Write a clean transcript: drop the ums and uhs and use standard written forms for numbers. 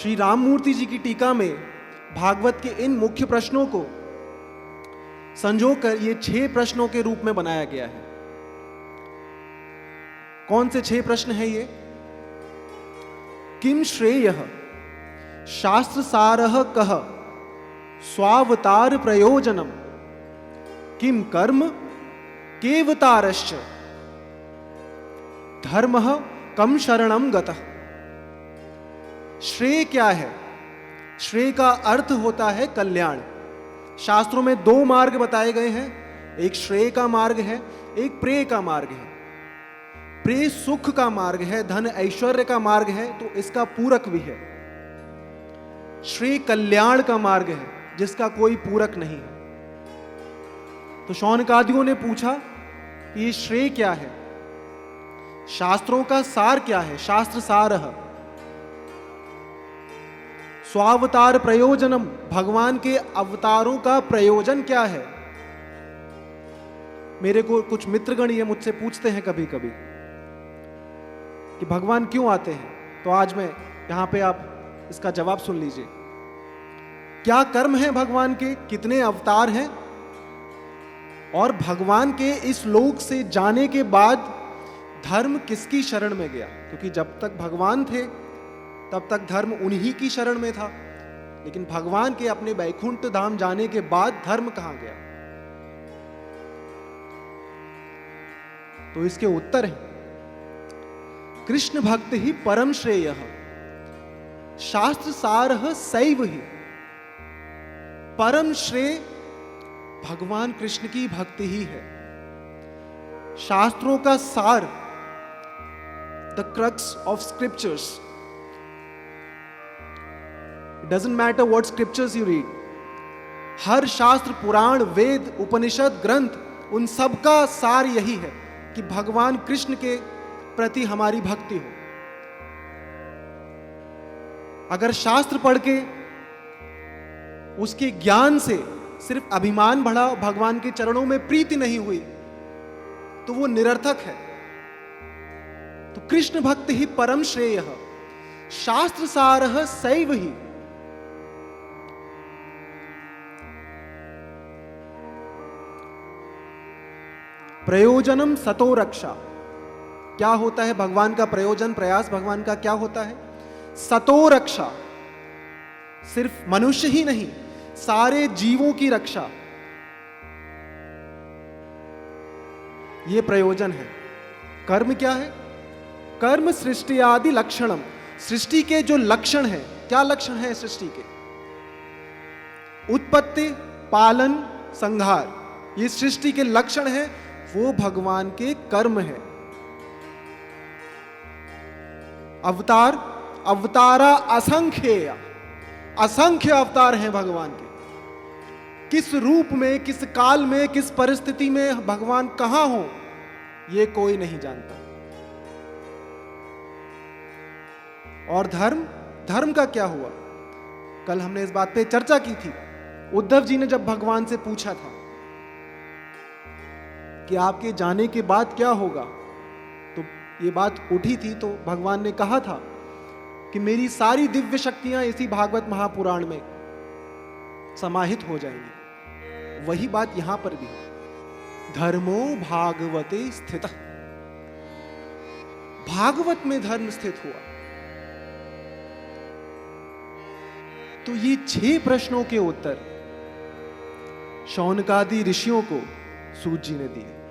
श्री राममूर्ति जी की टीका में भागवत के इन मुख्य प्रश्नों को संजोकर ये 6 प्रश्नों के रूप में बनाया गया है। कौन से 6 प्रश्न हैं ये? किम श्रेयः शास्त्र सारः कः स्वावतार प्रयोजनम किम कर्म केवतारश्च धर्मः कम शरणम गतः। श्रेय क्या है? श्रेय का अर्थ होता है कल्याण। शास्त्रों में 2 मार्ग बताए गए हैं, एक श्रेय का मार्ग है, एक प्रेय का मार्ग है। प्रेय सुख का मार्ग है, धन ऐश्वर्य का मार्ग है, तो इसका पूरक भी है। श्रेय कल्याण का मार्ग है जिसका कोई पूरक नहीं है। तो शौनकादियों ने पूछा कि ये श्रेय क्या है, शास्त्रों का सार क्या है? शास्त्र सारः स्वावतार प्रयोजनम, भगवान के अवतारों का प्रयोजन क्या है? मेरे को कुछ मित्रगण ये मुझसे पूछते हैं कभी कभी कि भगवान क्यों आते हैं, तो आज मैं यहां पे आप इसका जवाब सुन लीजिए। क्या कर्म है भगवान के, कितने अवतार हैं, और भगवान के इस लोक से जाने के बाद धर्म किसकी शरण में गया? क्योंकि जब तक भगवान थे तब तक धर्म उन्हीं की शरण में था, लेकिन भगवान के अपने वैकुंठ धाम जाने के बाद धर्म कहां गया? तो इसके उत्तर है कृष्ण भक्ति ही परम श्रेयः शास्त्र सारः सैव ही। परम श्रेय भगवान कृष्ण की भक्ति ही है। शास्त्रों का सार, the crux of scriptures, it doesn't matter what scriptures you read, हर शास्त्र, पुराण, वेद, उपनिषद, ग्रंथ, उन सब का सार यही है कि भगवान कृष्ण के प्रति हमारी भक्ति हो। अगर शास्त्र पढ़ के उसके ज्ञान से सिर्फ अभिमान बढ़ा, भगवान के चरणों में प्रीति नहीं हुई, तो वो निरर्थक है। तो कृष्ण भक्ति ही परम श्रेयः शास्त्र सारः सैव ही। प्रयोजनम सतो रक्षा। क्या होता है भगवान का प्रयोजन, प्रयास भगवान का क्या होता है? सतो रक्षा। सिर्फ मनुष्य ही नहीं, सारे जीवों की रक्षा, यह प्रयोजन है। कर्म क्या है? कर्म सृष्टि आदि लक्षणम। सृष्टि के जो लक्षण है, क्या लक्षण है सृष्टि के? उत्पत्ति, पालन, संहार, ये सृष्टि के लक्षण है, वो भगवान के कर्म है। अवतार, अवतारा असंख्येय, असंख्य अवतार हैं भगवान के। किस रूप में, किस काल में, किस परिस्थिति में भगवान कहां हो, ये कोई नहीं जानता। और धर्म, धर्म का क्या हुआ? कल हमने इस बात पे चर्चा की थी। उद्धव जी ने जब भगवान से पूछा था कि आपके जाने के बाद क्या होगा, तो ये बात उठी थी, तो भगवान ने कहा था कि मेरी सारी दिव्य शक्तियां इसी भागवत महापुराण में समाहित हो जाएंगी। वही बात यहां पर भी है। धर्मो भागवते स्थितः, भागवत में धर्म स्थित हुआ। तो ये 6 प्रश्नों के उत्तर शौनकादि ऋषियों को सूत जी ने दिए।